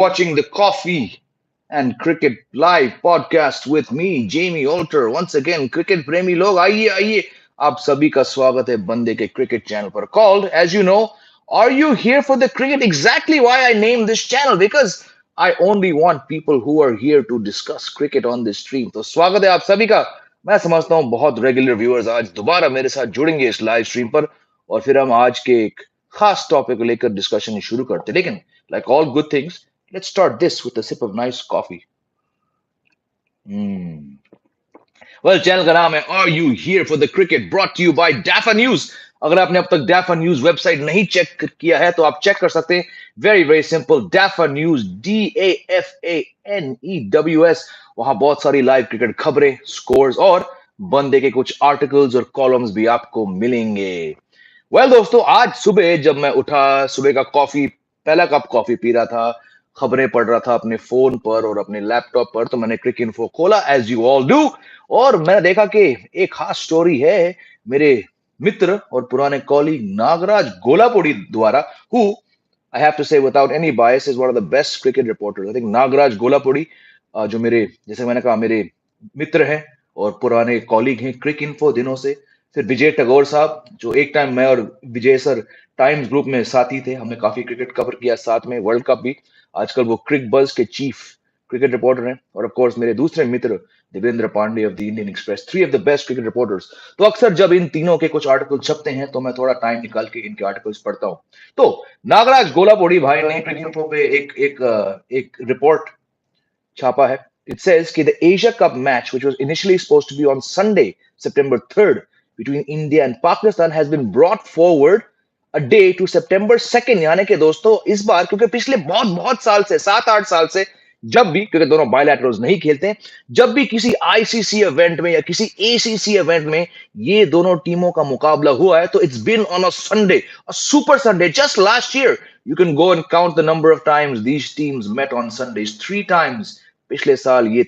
watching the Coffee and Cricket Live podcast with me, Jamie Alter. Once again, cricket प्रेमी लोग आइए आइए आप सभी का स्वागत है बंदे के cricket channel पर. Called, as you know, are you here for the cricket? Exactly why I named this channel, because I only want people who are here to discuss cricket on this stream. तो स्वागत है आप सभी का. मैं समझता हूँ बहुत रेगुलर व्यूअर्स आज दोबारा मेरे साथ जुड़ेंगे इस लाइव स्ट्रीम पर और फिर हम आज के एक खास टॉपिक को लेकर डिस्कशन शुरू करते हैं. लेकिन like all good things, let's start this with a sip of nice coffee. Mm. Well, channel का नाम है Are You Here for the Cricket, brought to you by DAFA News. अगर आपने अब तक DAFA News वेबसाइट नहीं check किया है तो आप चेक कर सकते हैं. Very very simple, DAFA News, DAFANEWS. वहां बहुत सारी लाइव क्रिकेट खबरें, स्कोर्स और बंदे के कुछ आर्टिकल्स और कॉलम्स भी आपको मिलेंगे. दोस्तों, आज सुबह जब मैं उठा, सुबह का कॉफी, पहला कप कॉफी पी रहा था, खबरें पढ़ रहा था अपने फोन पर और अपने लैपटॉप पर, तो मैंने क्रिक इन्फो खोला एज यू ऑल डू और मैंने देखा कि एक खास स्टोरी है मेरे मित्र और पुराने कॉलीग नागराज गोलापुरी द्वारा, who I have to say without any bias is one of the best cricket reporters. I think Nagaraj Golapuri जो मेरे, जैसे मैंने कहा, मेरे मित्र हैं और पुराने कॉलीग हैं क्रिक इन्फो दिनों से. फिर विजय टगोर साहब, जो एक टाइम मैं और विजय सर टाइम्स ग्रुप में साथी थे, हमने काफी क्रिकेट कवर किया साथ में, वर्ल्ड कप भी. आजकल वो क्रिक बज के चीफ क्रिकेट रिपोर्टर हैं. और ऑफ कोर्स मेरे दूसरे मित्र Devendra Pandey of the Indian Express, three of the best cricket reporters. तो अक्सर जब इन तीनों के कुछ आर्टिकल छपते हैं तो मैं थोड़ा टाइम निकाल के इनके आर्टिकल्स पढ़ता हूं. तो नागराज गोलापोड़ी भाई ने क्रिक इन्फो पे एक रिपोर्ट छापा है. It says कि the Asia Cup match, which was initially supposed to be on Sunday, September 3rd, between India and Pakistan, has been brought forward a day to September 2nd. यानी कि दोस्तों इस बार, क्योंकि पिछले बहुत बहुत साल से, 7-8 साल से, जब भी, क्योंकि दोनों बायलैटरल्स नहीं खेलते हैं, जब भी किसी आईसीसी इवेंट में या किसी एसीसी इवेंट में ये दोनों टीमों का मुकाबला हुआ है, तो it's been on a Sunday, a super Sunday. Just last year you can go and count the number of times these teams met on Sundays. 3 times. पिछले साल ये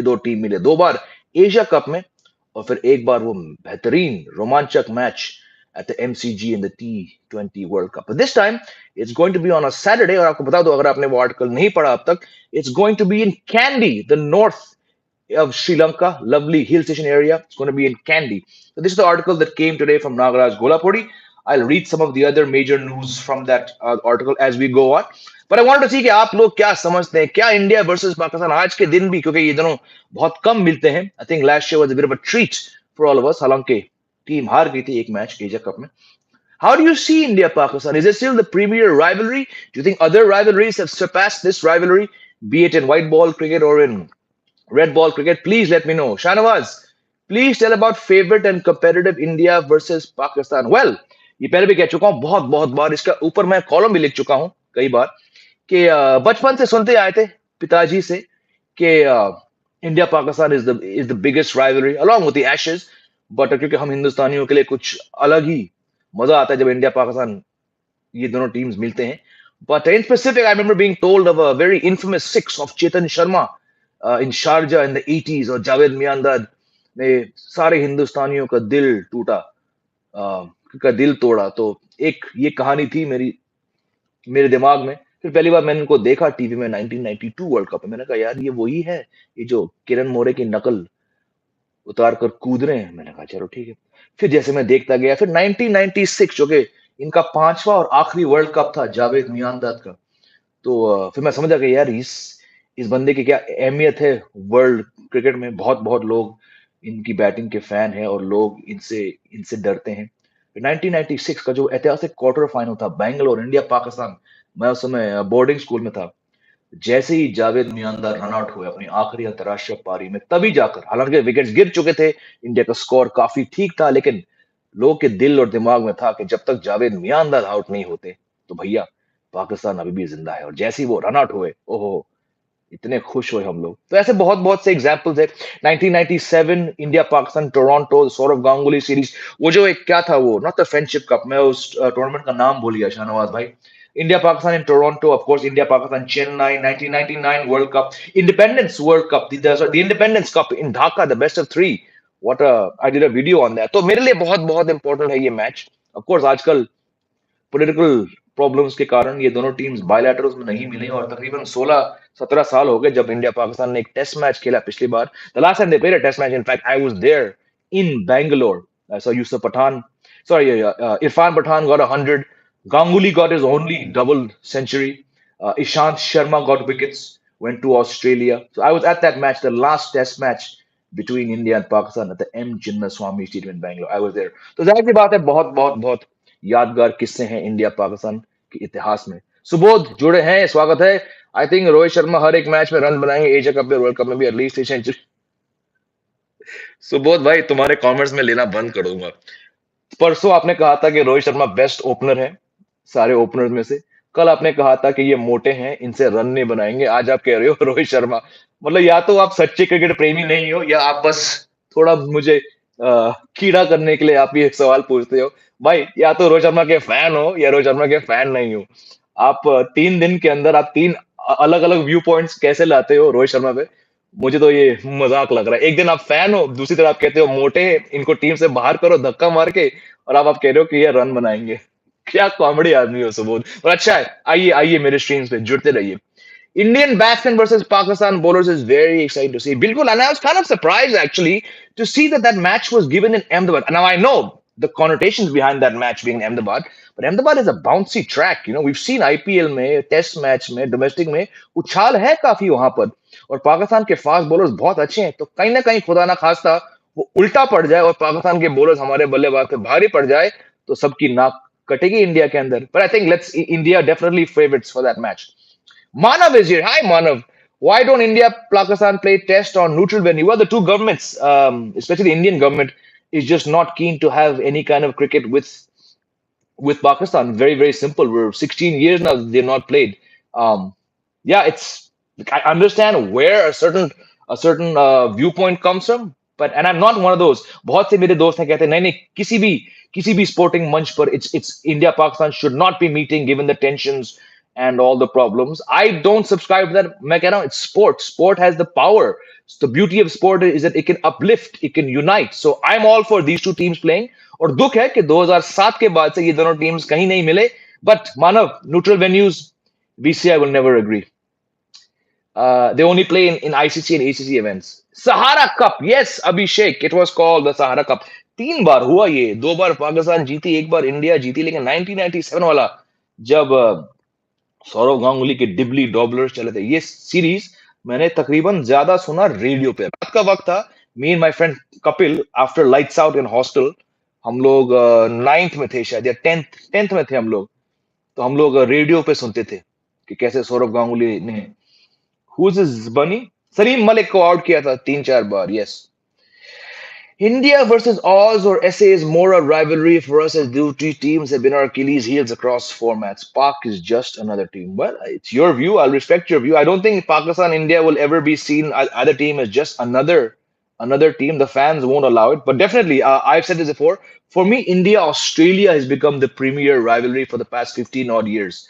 दो टीम मिले, 2 बार एशिया कप में और फिर एक बार वो बेहतरीन रोमांचक match at the MCG in the T20 World Cup. But this time it's going to be on a Saturday. और आपको बता दो, अगर आपने वो आर्टिकल नहीं पढ़ा अब तक, it's going to be in Kandy, the north of Sri Lanka, lovely hill station area. It's going to be in Kandy. So this is the article that came today from Nagaraj Golapuri. I'll read some of the other major news from that article as we go on. But I wanted to see कि आप लोग क्या समझते हैं, क्या India versus Pakistan आज के दिन भी, क्योंकि ये दोनों बहुत कम मिलते हैं. I think last year was a bit of a treat for all of us. हालांकि टीम हार गई थी एक मैच एशिया कप में. How do you see India Pakistan? Is it still the premier rivalry? Do you think other rivalries have surpassed this rivalry, be it in white ball cricket or in red ball cricket? Please let me know. Shanawaz, please tell about favorite and competitive India versus Pakistan. Well, ये पहले भी कह चुका हूं बहुत बहुत बार, इसका ऊपर मैं कॉलम भी लिख चुका हूं कई बार कि बचपन से सुनते आए थे पिताजी से कि India Pakistan is the biggest rivalry along with the Ashes. But क्योंकि हम हिंदुस्तानियों के लिए कुछ अलग ही मजा आता है जब इंडिया पाकिस्तान ये दोनों टीम्स मिलते हैं. But in specific I remember being told of a very infamous six of Chetan Sharma in Sharjah in the 80s, और जावेद मियांदाद ने सारे हिंदुस्तानियों का दिल टूटा, का दिल तोड़ा. तो एक ये कहानी थी मेरे दिमाग में. फिर पहली बार मैंने इनको देखा टीवी में 1992 वर्ल्ड कप में. मैंने कहा यार ये वही है, ये जो किरण मोरे की नकल उतार कर कूद रहे हैं. मैंने कहा चलो ठीक है. फिर जैसे मैं देखता गया, फिर 1996 जो कि इनका 5वां और आखिरी वर्ल्ड कप था जावेद मियांदाद का, तो फिर मैं समझा कि यार इस बंदे की क्या अहमियत है वर्ल्ड क्रिकेट में. बहुत बहुत लोग इनकी बैटिंग के फैन हैं और लोग इनसे डरते हैं. 1996 का जो ऐतिहासिक क्वार्टर फाइनल था बेंगलोर इंडिया पाकिस्तान, मैं उस समय बोर्डिंग स्कूल में था. जैसे ही जावेद मियांदाद रन आउट हुए अपनी आखिरी अंतरराष्ट्रीय पारी में, तभी जाकर, हालांकि विकेट्स गिर चुके थे, इंडिया का स्कोर काफी ठीक था, लेकिन लोग के दिल और दिमाग में था कि जब तक जावेद मियांदाद आउट नहीं होते तो भैया पाकिस्तान अभी भी जिंदा है. और जैसे ही वो रन आउट हुए, ओहो, इतने खुश हुए हम लोग. तो ऐसे बहुत बहुत से एग्जांपल्स है. 1997 India Pakistan Toronto Sourav Ganguly series, वो जो एक क्या था, वो नॉट द फ्रेंडशिप कप, मैं उस टूर्नामेंट का नाम भूल गया शाहनवाज भाई. India Pakistan in Toronto, of course India Pakistan Chennai 1999 world cup, independence world cup, the independence cup in Dhaka, the best of 3. What I did a video on that. तो मेरे लिए बहुत बहुत इंपॉर्टेंट है ये मैच. ऑफ कोर्स आजकल पॉलिटिकल प्रॉब्लम्स के कारण ये दोनों टीम्स बायलैटरल्स में नहीं मिले और तकरीबन 16-17 साल हो गए जब इंडिया पाकिस्तान ने एक टेस्ट मैच खेला पिछली बार. The last time they played a test match, in fact I was there in Bangalore. So Yusuf Pathan, sorry, Irfan Pathan got 100. Ganguly got his only double century. Ishant Sharma got wickets, went to Australia. So I was at that match, the last test match between India and Pakistan at the M. Chinnaswamy Stadium in Bangalore. I was there. तो जाहिर सी बात है बहुत बहुत बहुत यादगार किस्से हैं इंडिया पाकिस्तान के इतिहास में. सुबोध जुड़े हैं, स्वागत है. आई थिंक रोहित शर्मा हर एक मैच में रन बनाएंगे, एशिया कप में वर्ल्ड कप में भी एटलीस्ट सेंचुरी. सुबोध भाई तुम्हारे कमेंट्स में लेना बंद कर दूंगा. परसों आपने कहा था कि रोहित शर्मा बेस्ट ओपनर है सारे ओपनर्स में से. कल आपने कहा था कि ये मोटे हैं, इनसे रन नहीं बनाएंगे. आज आप कह रहे हो रोहित शर्मा. मतलब या तो आप सच्चे क्रिकेट प्रेमी नहीं हो या आप बस थोड़ा मुझे कीड़ा करने के लिए आप ये सवाल पूछते हो. भाई या तो रोहित शर्मा के फैन हो या रोहित शर्मा के फैन नहीं हो. आप 3 दिन के अंदर आप 3 अलग अलग व्यू पॉइंट्स कैसे लाते हो रोहित शर्मा पे. मुझे तो ये मजाक लग रहा है. एक दिन आप फैन हो, दूसरी तरफ आप कहते हो मोटे हैं, इनको टीम से बाहर करो धक्का मार के, और अब आप कह रहे हो कि ये रन बनाएंगे. क्या कॉमेडी आदमी हो सुबोध. और अच्छा है, आइए आइए मेरे स्ट्रीम्स पे जुड़ते रहिए. Indian batsmen versus Pakistan bowlers is very exciting to see. Bilkul, and I was kind of surprised actually to see that that match was given in Ahmedabad. Now I know the connotations behind that match being in Ahmedabad, but Ahmedabad is a bouncy track. You know, we've seen IPL में, Test match में, domestic में उछाल है काफी वहां पर. और पाकिस्तान के फास्ट बॉलर्स बहुत अच्छे हैं. तो कहीं ना कहीं खुदा ना खास्ता वो उल्टा पड़ जाए और पाकिस्तान के बॉलर्स हमारे बल्लेबाज पे भारी पड़ जाए तो सबकी नाक कटेगी इंडिया के अंदर. But I think let's India definitely favorites for that match. Manav is here. Hi, Manav. Why don't India, Pakistan play test on neutral venue? Well, the two governments, especially the Indian government, is just not keen to have any kind of cricket with Pakistan. Very, very simple. We're 16 years now they've not played. Um, yeah, it's I understand where a certain viewpoint comes from, but and I'm not one of those. बहुत से मेरे दोस्त हैं कहते हैं नहीं नहीं किसी भी sporting मंच पर it's India Pakistan should not be meeting given the tensions and all the problems. I don't subscribe to that. मैं कह रहा हूँ it's sport. Sport has the power. So the beauty of sport is that it can uplift, it can unite. So I'm all for these two teams playing. और दुख है कि 2007 के बाद से ये दोनों टीम्स कहीं नहीं मिले. But Manav, neutral venues, BCI will never agree. They only play in ICC and ACC events. Sahara Cup, yes, Abhishek, it was called the Sahara Cup. 3 बार हुआ ये. 2 बार पाकिस्तान जीती, 1 बार इंडिया जीती, लेकिन 1997 वाला जब सौरव गांगुली के डिबली डॉबलर्स चले थे, ये सीरीज मैंने तकरीबन ज्यादा सुना रेडियो पे. रात का वक्त था. Me and my friend Kapil after lights out in hostel, हम लोग 9th में थे शायद या 10th में थे हम लोग. तो हम लोग रेडियो पे सुनते थे कि कैसे सौरव गांगुली ने Who's his bunny? Salim Malik को आउट किया था 3-4 बार. Yes. India versus Oz or SA is more a rivalry for us as the two teams have been our Achilles heels across formats. Pak is just another team. Well, it's your view. I'll respect your view. I don't think Pakistan India will ever be seen either team as just another team. The fans won't allow it. But definitely, I've said this before. For me, India Australia has become the premier rivalry for the past 15 odd years.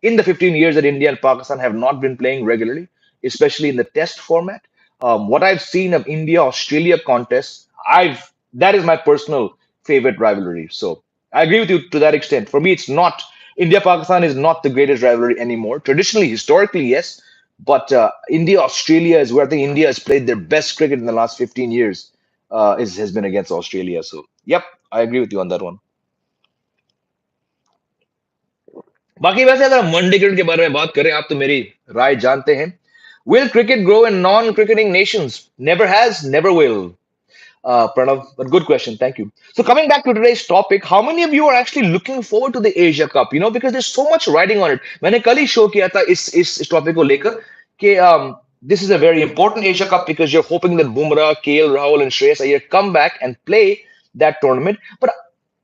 In the 15 years that India and Pakistan have not been playing regularly, especially in the Test format, what I've seen of India Australia contests, that is my personal favorite rivalry. So I agree with you to that extent. For me, it's not India Pakistan is not the greatest rivalry anymore. Traditionally, historically, yes, but India Australia is where I think India has played their best cricket in the last 15 years. Has been against Australia. So yep, I agree with you on that one. बाकी वैसे अगर हम one day cricket के बारे में बात करें, आप तो मेरी राय जानते हैं. Will cricket grow in non-cricketing nations? Never has, never will. Pranav, but good question. Thank you. So coming back to today's topic, how many of you are actually looking forward to the Asia Cup? You know, because there's so much riding on it. मैंने कल ही show किया था इस topic को लेकर कि this is a very important Asia Cup because you're hoping that Bumrah, KL Rahul, and Shreyas Iyer come back and play that tournament. But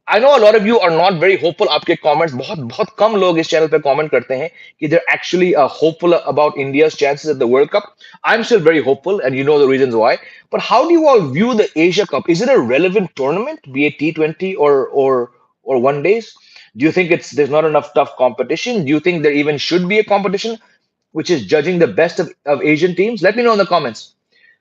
I know a lot of you are not very hopeful. आपके comments बहुत बहुत कम लोग इस channel पे comment करते हैं कि they're actually hopeful about India's chances at the World Cup. I'm still very hopeful, and you know the reasons why. But how do you all view the Asia Cup? Is it a relevant tournament, be it T20 or one days? Do you think there's not enough tough competition? Do you think there even should be a competition which is judging the best of Asian teams? Let me know in the comments.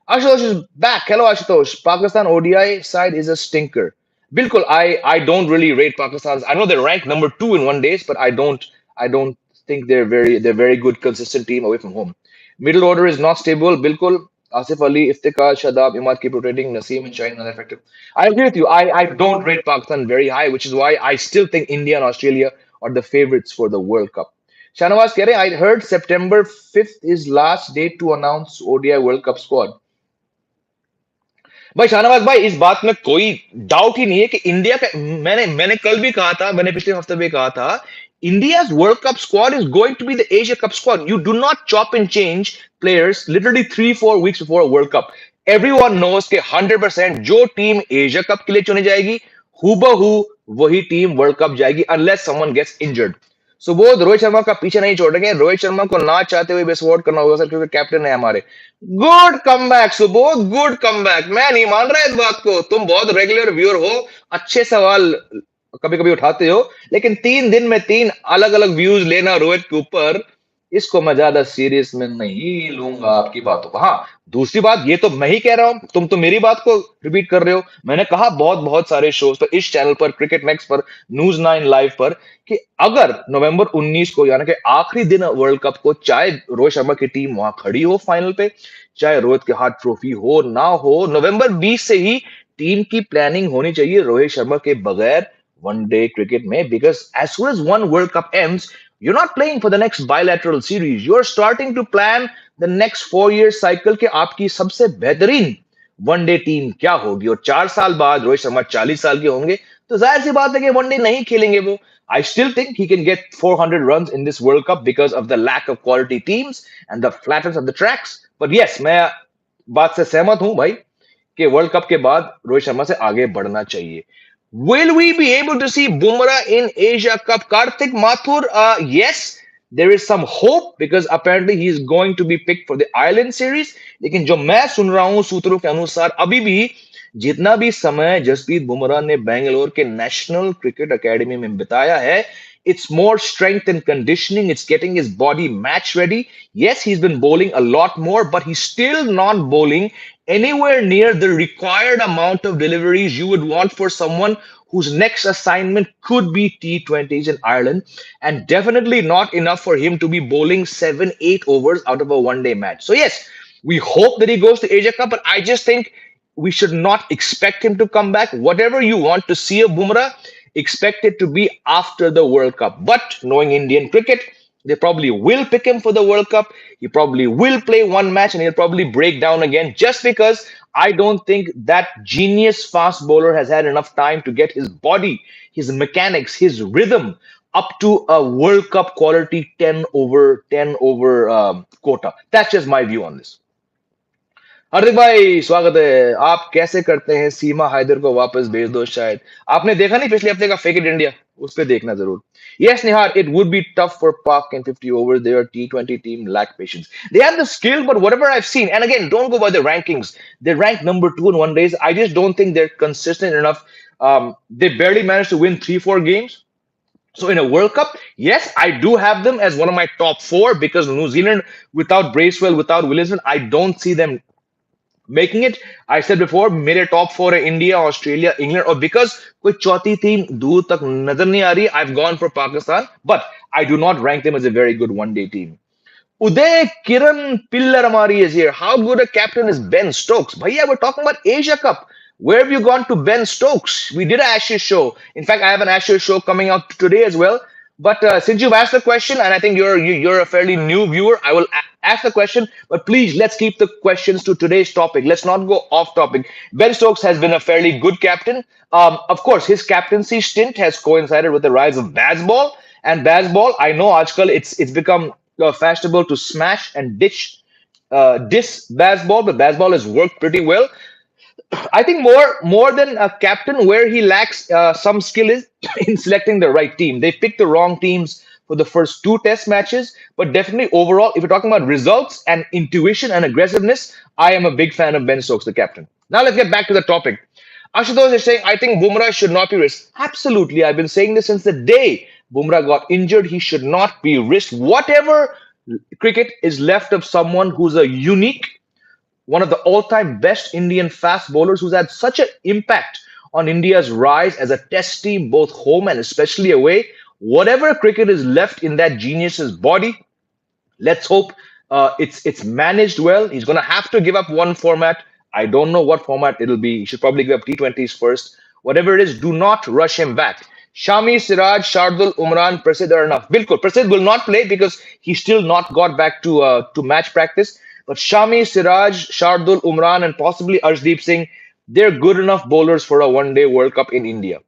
Ashutosh is back. Hello, Ashutosh. Pakistan ODI side is a stinker. Bilkul, I don't really rate Pakistan's. I know they're ranked number 2 in one days, but I don't I don't think they're very good consistent team away from home. Middle order is not stable. Bilkul. Asif Ali, Iftikhar, Shadab, Imad keep rotating. Naseem and Shaheen are effective. I agree with you. I don't rate Pakistan very high, which is why I still think India and Australia are the favorites for the World Cup. Shanawaz keh rahe, I heard September 5th is last date to announce ODI World Cup squad. भाई शाहनवाज भाई इस बात में कोई doubt ही नहीं है कि India का मैंने मैंने कल भी कहा था मैंने पिछले हफ्ते भी कहा था India's World Cup squad is going to be the Asia Cup squad. You do not chop and change players literally 3-4 weeks before a World Cup. Everyone knows कि 100% जो टीम एशिया कप के लिए चुनी जाएगी हूबहू वही टीम वर्ल्ड कप जाएगी unless someone gets injured. Subodh Rohit Sharma का पीछे नहीं छोड़ेंगे रोहित शर्मा को ना चाहते हुए भी सपोर्ट करना होगा सर क्योंकि कैप्टन है हमारे good comeback Subodh good comeback मैं नहीं मान रहा इस बात को तुम बहुत रेगुलर व्यूअर हो अच्छे सवाल कभी कभी उठाते हो लेकिन 3 दिन में 3 अलग अलग व्यूज लेना रोहित के ऊपर इसको मैं ज्यादा सीरियस में नहीं लूंगा आपकी बातों को हाँ दूसरी बात ये तो मैं ही कह रहा हूं तुम तो मेरी बात को रिपीट कर रहे हो मैंने कहा बहुत बहुत सारे शोज पर इस चैनल पर क्रिकेट नेक्स्ट पर न्यूज 9 लाइव पर कि अगर नवंबर 19 को यानी कि आखिरी दिन वर्ल्ड कप को चाहे रोहित शर्मा की टीम वहां खड़ी हो फाइनल पे चाहे रोहित के हाथ ट्रॉफी हो ना हो नवंबर 20 से ही टीम की प्लानिंग होनी चाहिए रोहित शर्मा के बगैर one-day cricket में because as soon as one World Cup ends, you're not playing for the next bilateral series. You're starting to plan the next 4 year cycle के आपकी सबसे बेहतरीन वनडे टीम क्या होगी और 4 साल बाद रोहित शर्मा 40 साल के होंगे तो जाहिर सी बात है कि वनडे नहीं खेलेंगे वो I still think he can get 400 runs in this World Cup because of the lack of quality teams and the flatness of the tracks. But yes, मैं बात से सहमत हूं भाई कि वर्ल्ड कप के बाद रोहित शर्मा से आगे बढ़ना चाहिए Will we be able to see Bumrah in Asia Cup? Karthik Mathur, yes, there is some hope because apparently he is going to be picked for the Island series. लेकिन जो मैं सुन रहा हूं सूत्रों के अनुसार अभी भी जितना भी समय जसप्रीत बुमराह ने बेंगलोर के नेशनल क्रिकेट एकेडमी में बिताया है it's more strength and conditioning it's getting his body match ready yes he's been bowling a lot more but he's still not bowling anywhere near the required amount of deliveries you would want for someone whose next assignment could be T20s in Ireland and definitely not enough for him to be bowling 7-8 overs out of a one-day match so yes we hope that he goes to Asia Cup but I just think we should not expect him to come back. Whatever you want to see of Bumrah, expect it to be after the World Cup. But knowing Indian cricket, they probably will pick him for the World Cup. He probably will play one match and he'll probably break down again just because I don't think that genius fast bowler has had enough time to get his body, his mechanics, his rhythm up to a World Cup quality 10 over quota. That's just my view on this. हार्दिक भाई स्वागत है आप कैसे करते हैं सीमा हैदर को वापस भेज दो शायद आपने देखा नहीं पिछले हफ्ते का फेक इट इंडिया उस पे देखना जरूर yes Nihar it would be tough for Pak in 50 over their T20 team lack patience they have the skill but whatever I've seen and again don't go by the rankings they're ranked number 2 in one days I just don't think they're consistent enough they barely managed to win 3-4 games so in a World Cup, yes, I do have them as one of my top 4 because New Zealand, without Bracewell, without Williamson, I don't see them making it I said before मेरे top 4 है India, Australia, England और because कोई चौथी team दूर तक नजर नहीं आ रही I've gone for Pakistan but I do not rank them as a very good one-day team. Uday Kiran Pillaramari is here. How good a captain is Ben Stokes? Bhaiya, we're talking about Asia Cup. Where have you gone to Ben Stokes? We did an Ashes show. In fact, I have an Ashes show coming out today as well. But since you've asked the question, and I think you're a fairly new viewer, I will ask the question. But please, let's keep the questions to today's topic. Let's not go off topic. Ben Stokes has been a fairly good captain. Of course, his captaincy stint has coincided with the rise of baseball. And baseball, I know, Ajkal, it's become fashionable to smash and diss baseball, but baseball has worked pretty well. I think more than a captain, where he lacks some skill is in selecting the right team. They picked the wrong teams for the first 2 test matches, but definitely overall, if you're talking about results and intuition and aggressiveness, I am a big fan of Ben Stokes, the captain. Now let's get back to the topic. Ashutosh is saying, I think Bumrah should not be risked. Absolutely. I've been saying this since the day Bumrah got injured. He should not be risked. Whatever cricket is left of someone who's a unique, one of the all-time best Indian fast bowlers who's had such an impact on India's rise as a test team, both home and especially away. Whatever cricket is left in that genius's body, let's hope it's managed well. He's going to have to give up one format. I don't know what format it'll be. He should probably give up T20s first. Whatever it is, do not rush him back. Shami, Siraj, Shardul, Umran, Prasid are enough. Bilkul. Prasid will not play because he's still not got back to match practice. But Shami, Siraj, Shardul, Umran, and possibly Arshdeep Singh, they're good enough bowlers for a one-day World Cup in India.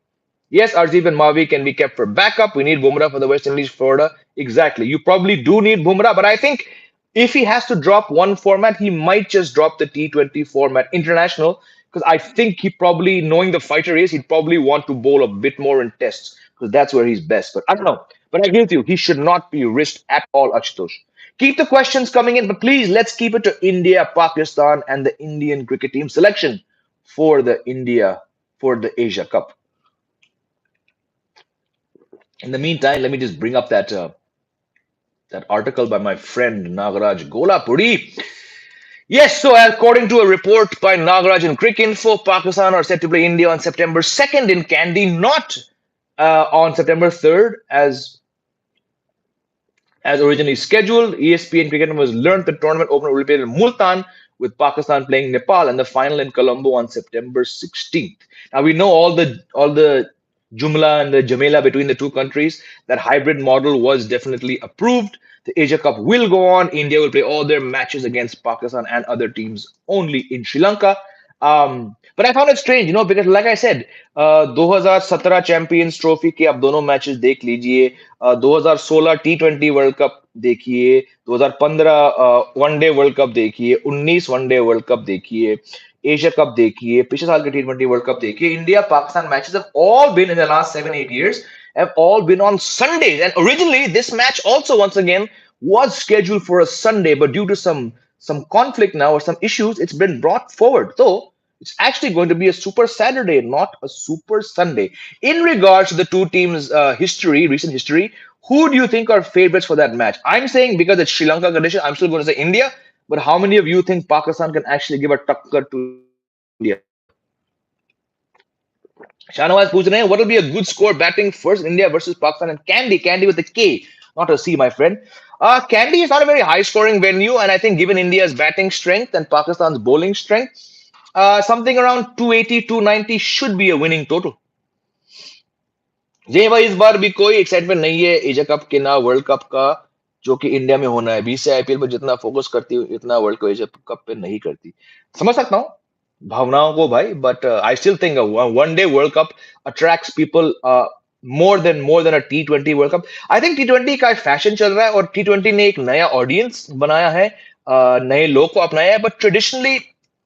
Yes, Arjeev and Mavi can be kept for backup. We need Bumrah for the West Indies, Florida. Exactly. You probably do need Bumrah, but I think if he has to drop one format, he might just drop the T20 format, international, because I think he probably, knowing the fighter is, he'd probably want to bowl a bit more in tests, because that's where he's best. But I don't know. But I agree with you. He should not be risked at all, Ashutosh. Keep the questions coming in, but please let's keep it to India, Pakistan, and the Indian cricket team selection for the Asia Cup. In the meantime, let me just bring up that article by my friend Nagaraj Golapuri. Yes, so according to a report by Nagaraj in Cricinfo, Pakistan are set to play India on September 2nd in Kandy, not on September 3rd as originally scheduled. ESPN Cricket was learned the tournament opener will be played in Multan, with Pakistan playing Nepal, and the final in Colombo on September 16th. Now we know all the Jumla and the Jamela between the two countries. That hybrid model was definitely approved. The Asia Cup will go on. India will play all their matches against Pakistan and other teams only in Sri Lanka. But I found it strange, because like I said, 2017 champions trophy के आप दोनों matches देख लीजिए, 2016 टी20 world cup देखिए, 2015 one day world cup देखिए, 19 one day world cup देखिए, Asia cup देखिए, पिछले साल के टी20 वर्ल्ड कप देखिए. India Pakistan matches have all been in the last 7-8 years, have all been on Sundays, and originally this match also once again was scheduled for a Sunday, but due to some conflict now or some issues, it's been brought forward. So it's actually going to be a Super Saturday, not a Super Sunday. In regards to the two teams' recent history, who do you think are favorites for that match? I'm saying because it's Sri Lanka condition, I'm still going to say India. But how many of you think Pakistan can actually give a tucker to India? Shahnawaz पूछ रहे हैं, what will be a good score batting first India versus Pakistan? And Kandy with a K, not a C, my friend. Kandy is not a very high-scoring venue, and I think given India's batting strength and Pakistan's bowling strength, something around 280, 290 should be a winning total. जय भाई इस बार भी कोई excitement नहीं है Asia Cup के ना world cup का, जो कि इंडिया में होना है. 20 से आईपीएल पर जितना फोकस करती हूँ इतना वर्ल्ड कप एशिया कप पे नहीं करती. समझ सकता हूँ भावनाओं को भाई, but I still think one day world cup attracts people more than a T20 world cup. I think T20 का फैशन चल रहा है और T20 ने एक नया ऑडियंस बनाया है, नए लोग को अपनाया है. बट ट्रेडिशनली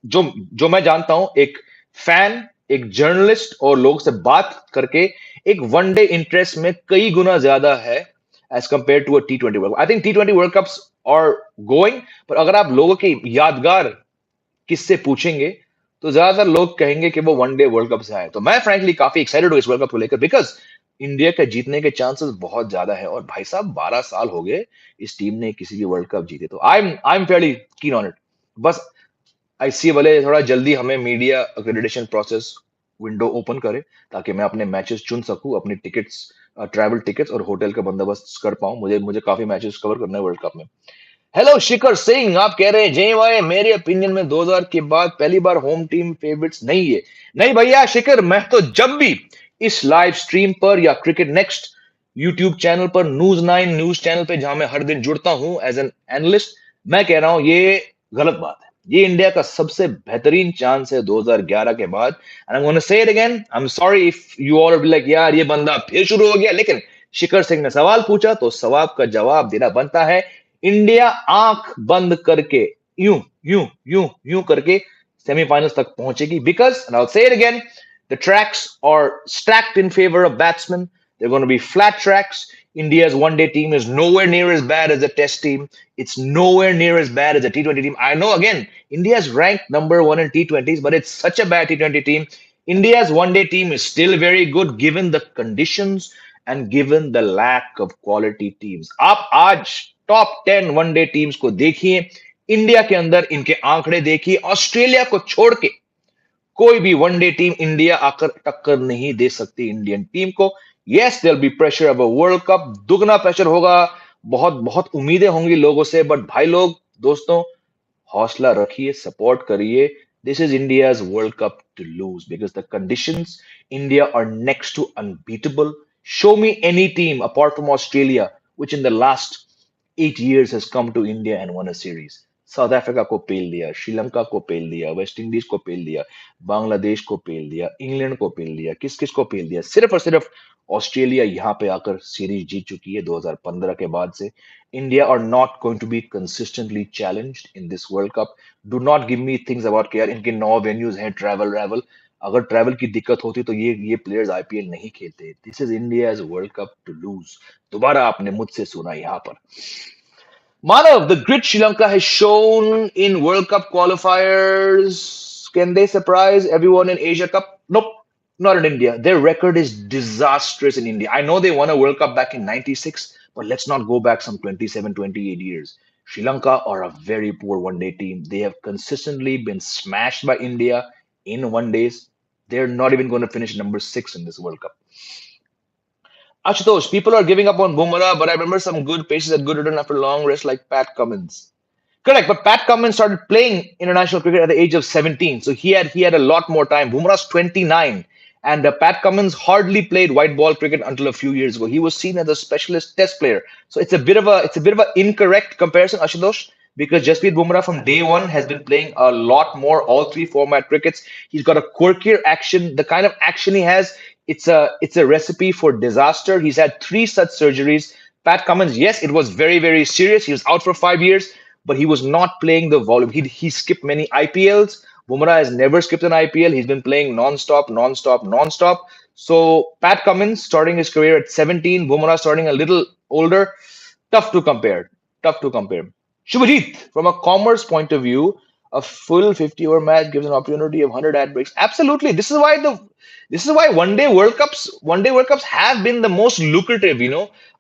जो मैं जानता हूं, एक फैन, एक जर्नलिस्ट और लोग से बात करके एक वनडे इंटरेस्ट में कई गुना ज्यादा है as compare to a T20 world. I think T20 world cups are going, पर अगर आप लोगों की यादगार किससे पूछेंगे तो ज्यादातर लोग कहेंगे कि वो वनडे वर्ल्ड कप से आए. तो मैं फ्रैंकली काफी एक्साइटेड हूं इस वर्ल्ड कप को लेकर, बिकॉज इंडिया के जीतने के चांसेस बहुत ज्यादा है. और भाई साहब 12 साल हो गए इस टीम ने किसी भी वर्ल्ड कप जीते, तो I am Fairlie keen on it. बस आईसीसी वाले थोड़ा जल्दी हमें media accreditation process window open करे ताकि मैं अपने मैचेस चुन सकूं, अपनी टिकट्स, ट्रैवल टिकट्स और होटल का बंदोबस्त कर पाऊं. मुझे काफी मैचेस कवर करना है वर्ल्ड कप में. हेलो शिखर सिंह, आप कह रहे हैं जय भाई मेरे ओपिनियन में 2000 के बाद पहली बार होम टीम फेवरेट्स नहीं है. नहीं भैया शिखर, मैं तो जब भी इस लाइव स्ट्रीम पर या क्रिकेट नेक्स्ट यूट्यूब चैनल पर न्यूज 9 न्यूज चैनल पे जहां मैं हर दिन जुड़ता हूं एज एन एनालिस्ट, मैं कह रहा हूं ये गलत बात है. ये इंडिया का सबसे बेहतरीन चांस है 2011 के बाद. And I am gonna say it again, I am sorry if you all be like यार ये बंदा फिर शुरू हो गया, लेकिन शिखर सिंह ने सवाल पूछा तो सवाल का जवाब देना बनता है. इंडिया आंख बंद करके यूं यूं यूं यूं करके सेमीफाइनल्स तक पहुंचेगी, because and I will say it again, the tracks are stacked in favor of batsmen. They're going to be flat tracks. India's one-day team is nowhere near as bad as the test team. It's nowhere near as bad as the T20 team. I know, again, India's ranked number 1 in T20s, but it's such a bad T20 team. India's one-day team is still very good given the conditions and given the lack of quality teams. आप आज top 10 one-day teams को देखिए, India के अंदर इनके आंकड़े देखिए. Australia को छोड़ के कोई भी वनडे टीम इंडिया आकर टक्कर नहीं दे सकती इंडियन टीम को. Yes, there'll be pressure of a World Cup, दुगना प्रेशर होगा, बहुत बहुत उम्मीदें होंगी लोगों से, बट भाई लोग, दोस्तों, हौसला रखिए, सपोर्ट करिए. This is India's World Cup to lose because the conditions, India are next to unbeatable. Show me any team apart from Australia which in the last 8 years has come to India and won a series. South Africa को पेल दिया, श्रीलंका को पेल दिया, West Indies को पेल दिया, बांग्लादेश को पेल दिया, England को पेल दिया, किस किस को पेल दिया. सिर्फ और सिर्फ ऑस्ट्रेलिया यहाँ पे आकर सीरीज जीत चुकी है 2015 के बाद से. India are not going to be consistently challenged in this World Cup. Do not give me things about कि यार इनके 9 venues हैं, travel. अगर ट्रैवल की दिक्कत होती तो ये प्लेयर्स आईपीएल नहीं खेलते. This is India's world cup to lose. दोबारा आपने मुझसे सुना यहाँ पर. Manav, the grit Sri Lanka has shown in World Cup qualifiers, can they surprise everyone in Asia Cup? Nope, not in India. Their record is disastrous in India. I know they won a World Cup back in 96, but let's not go back some 27, 28 years. Sri Lanka are a very poor one day team. They have consistently been smashed by India in one days. They're not even going to finish number 6 in this World Cup. Ashutosh, people are giving up on Bumrah, but I remember some good paces at good return after long rest like Pat Cummins. Correct, but Pat Cummins started playing international cricket at the age of 17, so he had a lot more time. Bumrah's 29, and Pat Cummins hardly played white ball cricket until a few years ago. He was seen as a specialist test player, so it's a bit of an incorrect comparison, Ashutosh, because Jasprit Bumrah from day one has been playing a lot more all three format crickets. He's got a quirkier action. The kind of action he has, it's a recipe for disaster. He's had 3 such surgeries. Pat Cummins, yes, it was very, very serious. He was out for 5 years, but he was not playing the volume. He skipped many IPLs. Bumrah has never skipped an IPL. He's been playing non-stop, non-stop, non-stop. So Pat Cummins starting his career at 17, Bumrah starting a little older. Tough to compare. Tough to compare. Shubhajit, from a commerce point of view, a full 50-over match gives an opportunity of 100 ad breaks. Absolutely. This is why one day World Cups have been the most lucrative,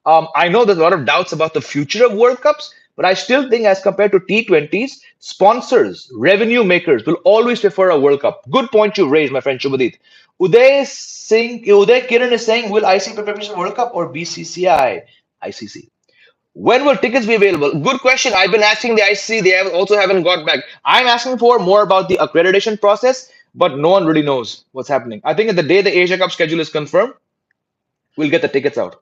I know there's a lot of doubts about the future of World Cups, but I still think as compared to T20s, sponsors, revenue makers will always prefer a World Cup. Good point you raised, my friend Shubhadit. Uday Kiran is saying, will ICC prepare for World Cup or BCCI? ICC. When will tickets be available? Good question. I've been asking the ICC. They haven't got back. I'm asking for more about the accreditation process, but no one really knows what's happening. I think at the day the Asia Cup schedule is confirmed, we'll get the tickets out.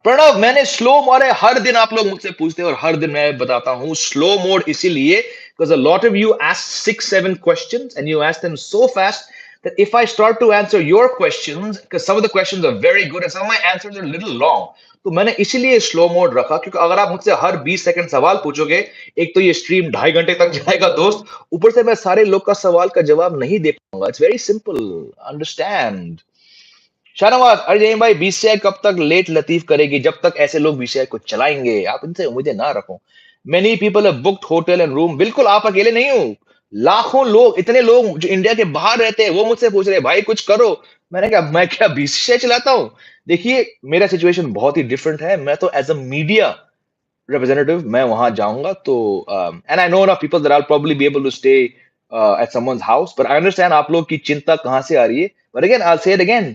Pranav, मैंने slow मारे. हर दिन आप लोग मुझसे पूछते हैं और हर दिन मैं बताता हूँ स्लो मोड इसीलिए because a lot of you asked 6, 7 questions and you asked them so fast that if I start to answer your questions, because some of the questions are very good and some of my answers are a little long, तो मैंने इसीलिए slow mode रखा क्योंकि अगर आप मुझसे हर 20 second सवाल पूछोगे, एक तो ये स्ट्रीम 2.5 घंटे तक जाएगा दोस्त, ऊपर से मैं सारे लोग का सवाल का जवाब नहीं दे पाऊंगा. It's very simple, understand. Shahnawaz, अरे जहीम भाई, बीसीसीआई कब तक लेट लतीफ करेगी? जब तक ऐसे लोग बीसीसीआई को चलाएंगे. आप इनसे उम्मीदें ना रखो. Many people have booked hotel and room. बिल्कुल, आप अकेले नहीं हो. लाखों लोग, इतने लोग जो इंडिया के बाहर रहते हैं, वो मुझसे पूछ रहे हैं भाई कुछ करो. मैंने कहा मैं क्या बीसीसीआई चलाता हूँ? देखिए, मेरा सिचुएशन बहुत ही डिफरेंट है. मैं तो एज अ मीडिया representative, मैं वहां जाऊंगा तो and I know enough people that I'll probably be able to stay at someone's house, but I understand आप लोग की चिंता कहाँ से आ रही है. But again, I'll say it again,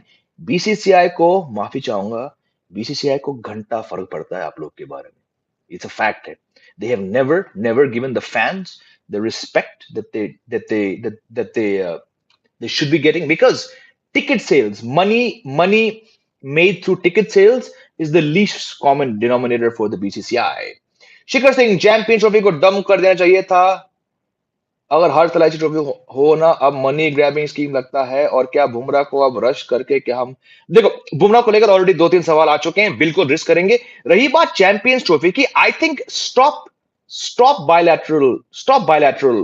BCCI को माफी चाहूंगा. बीसीसीआई को घंटा फर्क पड़ता है आप लोग के बारे में. It's a fact है. They have never given the fans the respect that they should be getting, because ticket sales, money made through ticket sales is the least common denominator for the BCCI. Shikhar Singh, champion trophy को डम कर देना चाहिए था. अगर हर तलाशी trophy हो ना, अब मनी ग्रैबिंग स्कीम लगता है. और क्या बुमराह को अब रश करके क्या हम, देखो, बुमराह को लेकर ऑलरेडी 2-3 सवाल आ चुके हैं. बिल्कुल रिस्क करेंगे. रही बात चैंपियंस ट्रॉफी की, I think stop bilateral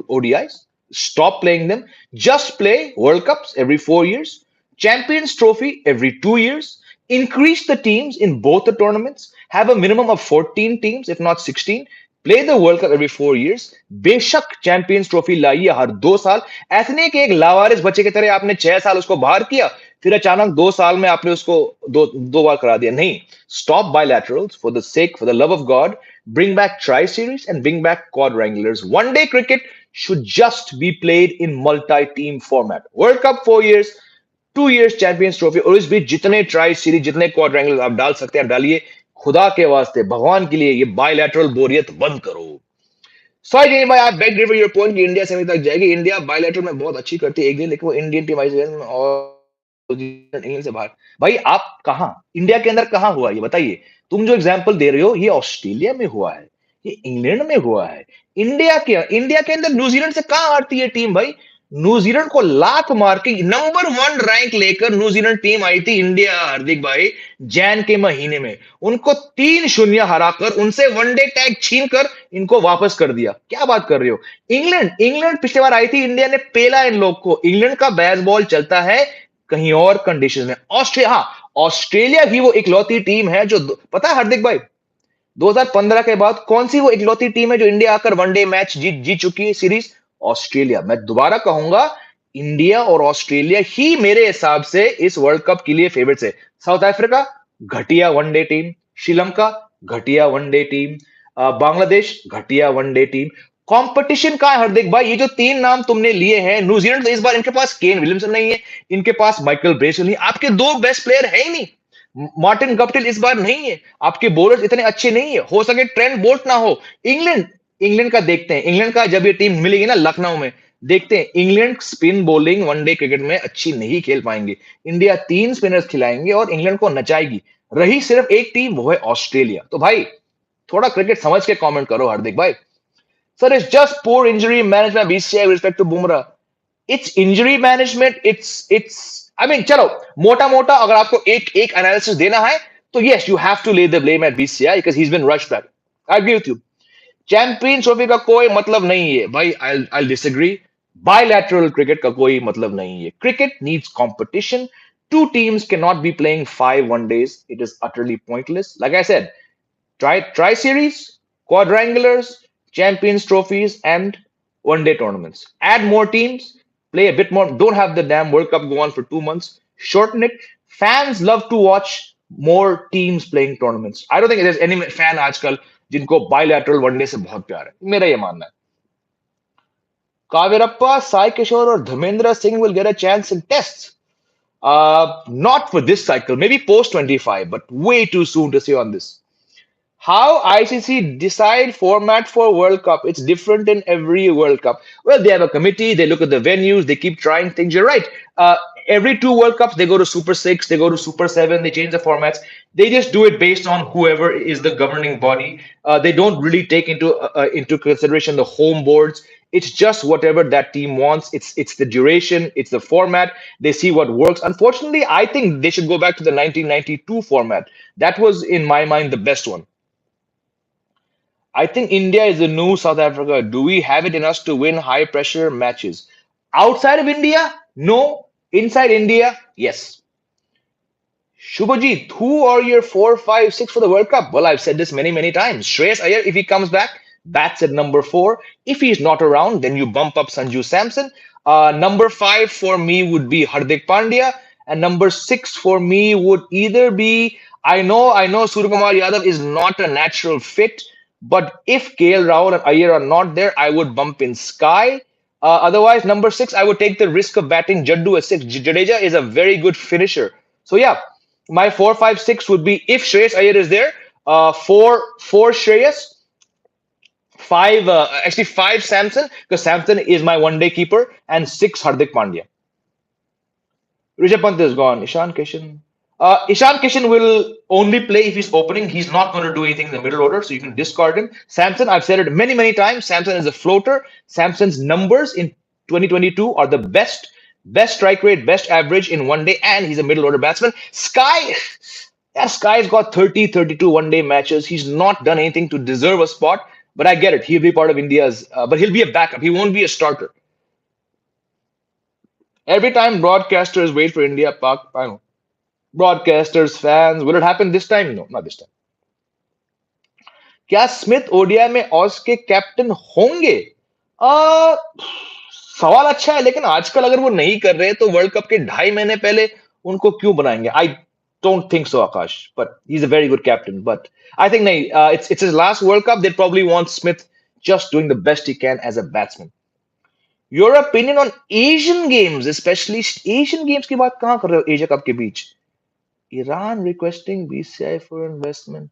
ODIs. Stop playing them. Just play World Cups every 4 years. Champions Trophy every 2 years. Increase the teams in both the tournaments. Have a minimum of 14 teams, if not 16. Play the World Cup every 4 years. बेशक champions trophy लाइए हर 2 साल. ऐसे नहीं कि एक लावारिस बच्चे की तरह आपने 6 साल उसको बाहर किया, फिर अचानक 2 साल में आपने उसको दो बार करा दिया. नहीं. Stop bilaterals for the love of God. Bring back tri-series and bring back quadrangulars. One day cricket should just be played in multi-team format. World Cup 4 years. 2 years champions trophy, और इस बीच जितने ट्राई सीरीज, जितने quadrangle आप डाल सकते हैं आप डालिए। खुदा के वास्ते, भगवान के लिए, ये बायलैटरल बोरियत बंद करो। सॉरी जी भाई, आप बेग डिफर योर पॉइंट कि इंडिया सेमी तक जाएगी। इंडिया बायलैटरल में बहुत अच्छी करती है एक दिन, लेकिन वो इंडियन टीम आईसीसी में और इंग्लैंड से बाहर। भाई आप कहाँ, इंडिया के अंदर कहाँ हुआ ये बताइए। तुम जो एग्जांपल दे रहे हो ये ऑस्ट्रेलिया में हुआ है, ये इंग्लैंड में हुआ है। इंडिया के अंदर न्यूजीलैंड से कहाँ हारती है टीम भाई। न्यूजीलैंड को लात मार के नंबर 1 रैंक लेकर न्यूजीलैंड टीम आई थी इंडिया, हार्दिक भाई, जैन के महीने में। उनको 3-0 हराकर, उनसे वनडे टैग छीन कर इनको वापस कर दिया। क्या बात कर रहे हो। इंग्लैंड पिछली बार आई थी, इंडिया ने पेला इन लोग को। इंग्लैंड का बेसबॉल चलता है कहीं और कंडीशन में। ऑस्ट्रेलिया, हाँ, ऑस्ट्रेलिया ही वो इकलौती टीम है जो, पता है हार्दिक भाई, 2015 के बाद कौन सी वो इकलौती टीम है जो इंडिया आकर वनडे मैच जीत चुकी है सीरीज। ऑस्ट्रेलिया। मैं दोबारा कहूंगा, इंडिया और ऑस्ट्रेलिया ही मेरे हिसाब से इस वर्ल्ड कप के लिए फेवरेट्स है। साउथ अफ्रीका घटिया वनडे टीम, श्रीलंका घटिया वनडे टीम, बांग्लादेश घटिया वनडे टीम। कंपटीशन का है हार्दिक भाई, ये जो 3 नाम तुमने लिए हैं, न्यूजीलैंड इस बार इनके पास केन विलियमसन नहीं है, इनके पास माइकल ब्रेसल नहीं, आपके 2 बेस्ट प्लेयर है ही नहीं। मार्टिन गप्टिल इस बार नहीं है, आपके बॉलर्स इतने अच्छे नहीं है, हो सके ट्रेंट बोल्ट ना हो। इंग्लैंड इंग्लैंड का देखते हैं, इंग्लैंड का जब ये टीम मिलेगी ना लखनऊ में, देखते हैं। England spin bowling one day cricket में अच्छी नहीं खेल पाएंगे। इंडिया 3 स्पिनर्स खिलाएंगे और इंग्लैंड को नचाएगी। रही सिर्फ एक टीम, वो है ऑस्ट्रेलिया। तो भाई थोड़ा क्रिकेट समझ के कमेंट करो हार्दिक भाई। Sir it's just poor injury management BCCI with respect to Bumrah. It's injury management, it's I mean, चलो मोटा मोटा अगर आपको एक एक एनालिसिस देना है तो yes, you have to lay the blame at BCCI because he has been rushed back. I agree with you. Champions trophy का कोई मतलब नहीं है भाई, आई डिसएग्री। बायलैटरल क्रिकेट का कोई मतलब नहीं है। Cricket needs competition. Two teams cannot be playing 5 one days. It is utterly pointless. Like I said, try series, quadrangulars, champions trophies, and one-day tournaments. Add more teams, play a bit more. Don't have the damn World Cup go on for 2 months. Shorten it. Fans love to watch more teams playing tournaments. I don't think there's any fan आजकल जिनको bilateral one-day से बहुत प्यार है। मेरा ये मानना है। कावेरप्पा, साई किशोर और Dharmendra Singh will get a chance in tests. Not for this cycle, maybe post 25, but way too soon to say on this. How ICC decide format for World Cup? It's different in every World Cup. Well, they have a committee, they look at the venues, they keep trying things. You're right. Every 2 World Cups, they go to Super 6, they go to Super 7, they change the formats. They just do it based on whoever is the governing body. They don't really take into consideration the home boards. It's just whatever that team wants. It's the duration, it's the format. They see what works. Unfortunately, I think they should go back to the 1992 format. That was, in my mind, the best one. I think India is the new South Africa. Do we have it in us to win high pressure matches? Outside of India? No. Inside India? Yes. Shubhajit, who are your 4, 5, 6 for the World Cup? Well, I've said this many, many times. Shreyas Iyer, if he comes back, bats at number 4. If he's not around, then you bump up Sanju Samson. Number 5 for me would be Hardik Pandya. And number 6 for me would either be, I know Suryakumar Yadav is not a natural fit, but if KL Rahul and Iyer are not there, I would bump in Sky. Otherwise, number 6, I would take the risk of batting Jaddu at 6. Jadeja is a very good finisher. So yeah, my 4, 5, 6 would be, if Shreyas Iyer is there, 4 Shreyas, 5 actually 5 Samson, because Samson is my one-day keeper, and 6 Hardik Pandya. Rishabh Pant is gone. Ishan Kishan will only play if he's opening. He's not going to do anything in the middle order, so you can discard him. Samson, I've said it many, many times. Samson is a floater. Samson's numbers in 2022 are the best strike rate, best average in one day, and he's a middle order batsman. Sky's got 30, 32 one-day matches. He's not done anything to deserve a spot, but I get it. He'll be part of India's, but he'll be a backup. He won't be a starter. Every time broadcasters wait for India, Pak, I know. Broadcasters, fans, will it happen this time? No, not this time. क्या Smith Odia में ऑस के captain होंगे? सवाल अच्छा है, लेकिन आजकल अगर वो नहीं कर रहे तो वर्ल्ड कप के 2.5 महीने पहले उनको क्यों बनाएंगे? I don't think so, Akash, but he is a very good captain. But I think नहीं, it's his last world cup. They probably want Smith just doing the best he can as a batsman. Your opinion on Asian Games, specially Asian Games की बात कहां कर रहे हो Asia Cup के बीच? Iran requesting BCCI for investment,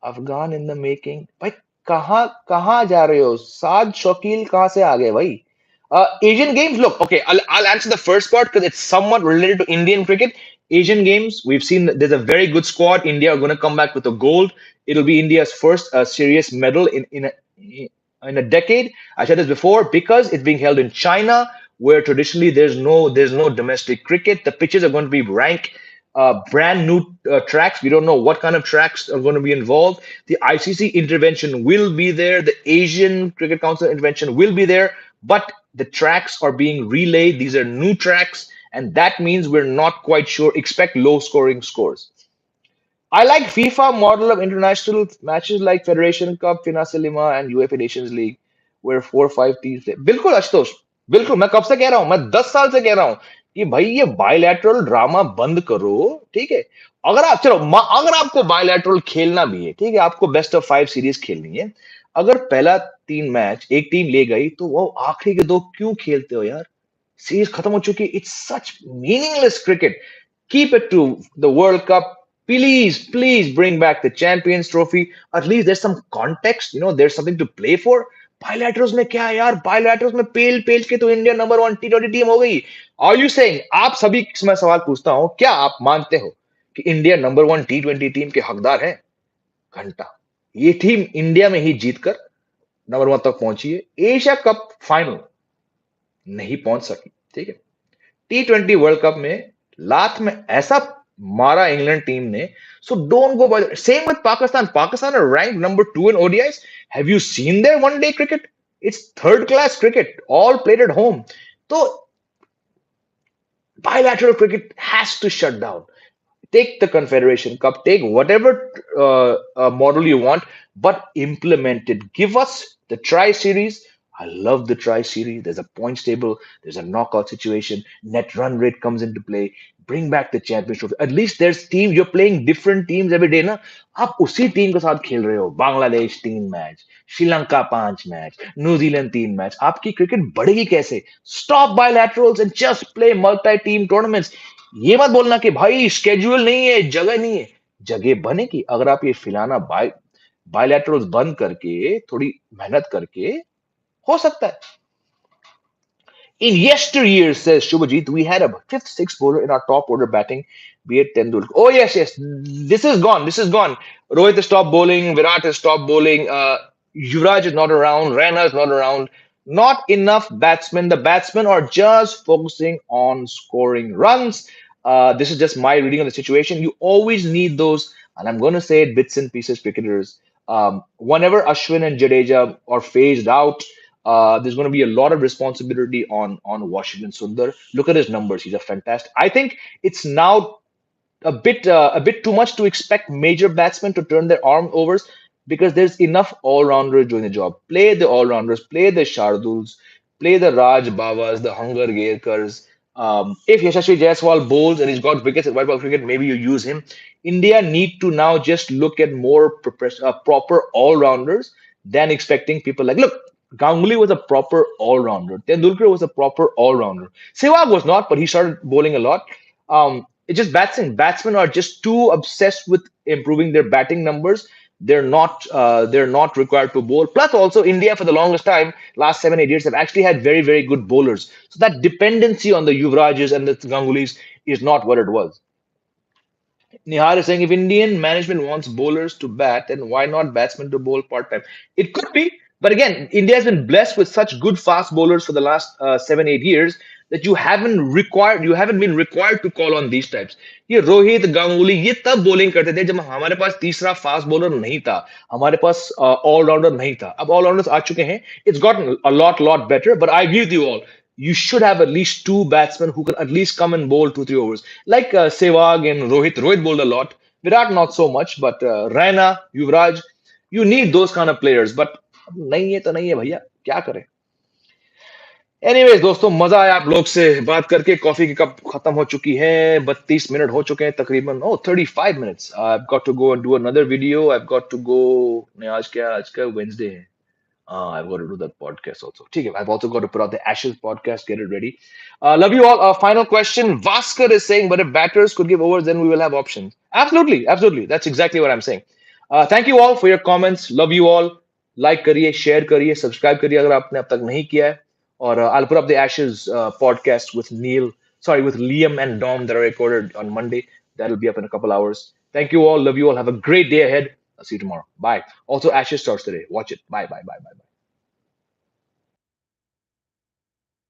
Afghan in the making. भाई कहाँ कहाँ जा रहे हो? साद शौकील कहाँ से आ गए भाई? Asian games, look, okay, I'll answer the first part because it's somewhat related to Indian cricket. Asian games, we've seen that there's a very good squad. India are going to come back with a gold. It'll be India's first serious medal in a decade. I said this before because it's being held in China, where traditionally there's no domestic cricket. The pitches are going to be brand new tracks. We don't know what kind of tracks are going to be involved. The ICC intervention will be there. The Asian Cricket Council intervention will be there. But the tracks are being relayed. These are new tracks. And that means we're not quite sure. Expect low scoring scores. I like FIFA model of international matches like Federation Cup, Finale Lima, and UEFA Nations League, where 4 or 5 teams play. बिल्कुल आशुतोष, बिल्कुल मैं कब से कह रहा हूं, मैं 10 साल से कह रहा हूं कि भाई ये बायलैटरल ड्रामा बंद करो, ठीक है? अगर आप चलो अगर आपको बायलैटरल खेलना भी है, ठीक है, आपको बेस्ट ऑफ 5 सीरीज खेलनी है, अगर पहला 3 मैच एक टीम ले गई तो वो आखिरी के 2 क्यों खेलते हो यार? सीरीज खत्म हो चुकी है. It's such meaningless cricket. Keep it to the World Cup. Please bring back the Champions Trophy. At least there's some context. There's something to play for. Bilaterals में क्या है यार? बायलैटरल्स में पेल पेल के तो इंडिया नंबर 1 T20 टीम हो गई. Are you saying, आप सभी से मैं सवाल पूछता हूं, क्या आप मानते हो कि इंडिया नंबर 1 T20 टीम के हकदार है? घंटा. ये टीम इंडिया में ही जीतकर नंबर 1 तक पहुंची है. एशिया कप फाइनल नहीं पहुंच सकी, ठीक है? T20 वर्ल्ड कप में लात में ऐसा मारा इंग्लैंड टीम ने. So don't go by. Same with Pakistan. Pakistan are rank number 2 in ODIs. Have you seen their one day cricket? It's third class cricket, all played at home. तो bilateral cricket has to shut down. Take the Confederation Cup, take whatever model you want, but implement it. Give us the Tri Series. I love the Tri Series. There's a points table, there's a knockout situation, net run rate comes into play. Bring back the championship. At least there's teams, you're playing different teams every day. ना आप उसी team के साथ खेल रहे हो. Bangladesh 3 match, Sri Lanka 5 match, New Zealand 3 match. आपकी cricket बढ़ेगी कैसे? Stop bilaterals and just play multi-team tournaments. ये मत बोलना कि भाई स्केड्यूल नहीं है, जगह नहीं है. जगह बनेगी अगर आप ये फिलाना बायलैटरल्स बंद करके, थोड़ी मेहनत करके, हो सकता है. In yesteryears, says Shubhajit, we had a fifth, sixth bowler in our top order batting, be it Tendulkar. Oh, yes. This is gone. This is gone. Rohit has stopped bowling. Virat has stopped bowling. Yuvraj is not around. Raina is not around. Not enough batsmen. The batsmen are just focusing on scoring runs. This is just my reading of the situation. You always need those, and I'm going to say it, bits and pieces cricketers. Whenever Ashwin and Jadeja are phased out, there's going to be a lot of responsibility on Washington Sundar. Look at his numbers; he's a fantastic. I think it's now a bit too much to expect major batsmen to turn their arm overs because there's enough all-rounders doing the job. Play the all-rounders, play the Sharduls, play the Raj Babas, the Hunger Gairkars. If Yashasvi Jaiswal bowls and he's got wickets at white ball cricket, maybe you use him. India need to now just look at more proper all-rounders than expecting people like, look, Ganguly was a proper all-rounder. Tendulkar was a proper all-rounder. Sehwag was not, but he started bowling a lot. It's just batsmen are just too obsessed with improving their batting numbers. They're not required to bowl. Plus, also India for the longest time, last 7 8 years, have actually had very very good bowlers. So that dependency on the Yuvrajas and the Gangulis is not what it was. Nihar is saying if Indian management wants bowlers to bat, then why not batsmen to bowl part time? It could be, but again, India has been blessed with such good fast bowlers for the last 7 8 years that you haven't been required to call on these types. ये रोहित गांगुली ये तब bowling करते थे जब हमारे पास तीसरा fast bowler नहीं था, हमारे पास ऑलराउंडर नहीं था. अब ऑलराउंडर्स आ चुके हैं. It's gotten a lot better, but I agree with you all. You should have at least 2 batsmen who can at least come and bowl 2 3 overs. Like Sehwag and Rohit. Rohit bowled a lot. Virat not so much, but Raina, Yuvraj, you need those kind of players. But नहीं है तो नहीं है भैया, क्या करें? Anyways दोस्तों, मजा आया आप लोग से बात करके. कॉफी की कप खत्म हो चुकी है. 32 मिनट हो चुके हैं तकरीबन. 35 minutes. I've got to go and do another video. I've got to go. नहीं, आज क्या, आज का वेंसडे है. I've got to do that podcast also. Okay, I've also got to put out the Ashes podcast. Get it ready. Love you all. Final question. Vaskar is saying, but if batters could give overs, then we will have options. Absolutely, absolutely. That's exactly what I'm saying. Thank you all for your comments. Love you all. Like करिए, share करिए, subscribe करिए अगर आपने अब तक नहीं किया है. Or I'll put up the Ashes podcast with with Liam and Dom that are recorded on Monday. That'll be up in a couple hours. Thank you all. Love you all. Have a great day ahead. I'll see you tomorrow. Bye. Also, Ashes starts today. Watch it. Bye, bye, bye, bye, bye.